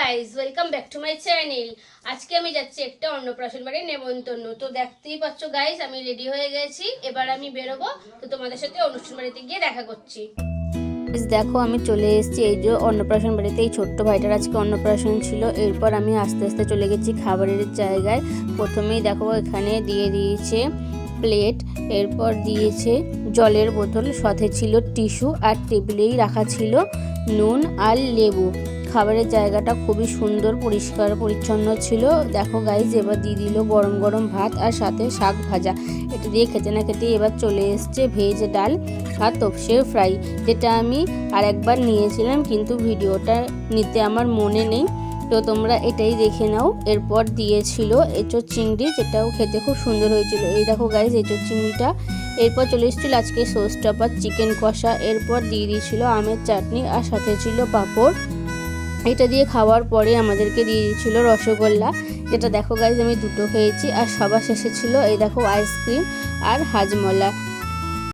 Guys, welcome back to my channel. আজকে আমি যাচ্ছি একটা অন্নপ্রাশন বাড়ির নেমন্তন্ন। তো দেখতেই পাচ্ছ গাইস, আমি রেডি হয়ে গেছি। এবার আমি বেরোবো। তো তোমাদের সাথে অনুষ্ঠান বাড়িতে গিয়ে দেখা করছি। দেখো আমি চলে এসেছি এই যে অন্নপ্রাশন বাড়িতে। এই ছোট্ট ভাইটার আজকে অন্নপ্রাশন ছিল। এরপর আমি আস্তে আস্তে চলে গেছি খাবারের জায়গায়। প্রথমেই দেখো এখানে দিয়ে দিয়েছে প্লেট, এরপর দিয়েছে জলের বোতল, সাথে ছিল টিস্যু, আর টেবিলেই রাখা ছিল নুন আর লেবু। খাবারের জায়গাটা খুবই সুন্দর, পরিষ্কার পরিচ্ছন্ন ছিল। দেখো গাইজ, এবার দিয়ে দিল গরম গরম ভাত আর সাথে শাক ভাজা। এটা দিয়ে খেতে না খেতে এবার চলে এসছে ভেজ ডাল আর তোপসে ফ্রাই, যেটা আমি আর একবার নিয়েছিলাম কিন্তু ভিডিওটা নিতে আমার মনে নেই। তো তোমরা এটাই দেখে নাও। এরপর দিয়েছিল এঁচোড় চিংড়ি, যেটাও খেতে খুব সুন্দর হয়েছিল। এই দেখো গাইজ এঁচোড় চিংড়িটা। এরপর চলে এসেছিলো আজকে সস টপার চিকেন কষা। এরপর দিয়ে দিয়েছিল আমের চাটনি আর সাথে ছিল পাঁপড়। এটা দিয়ে খাওয়ার পরে আমাদেরকে দিয়ে দিয়েছিল রসগোল্লা, যেটা দেখো গাইজ আমি দুটো খেয়েছি। আর সবার শেষে ছিল এই দেখো আইসক্রিম আর হাজমলা।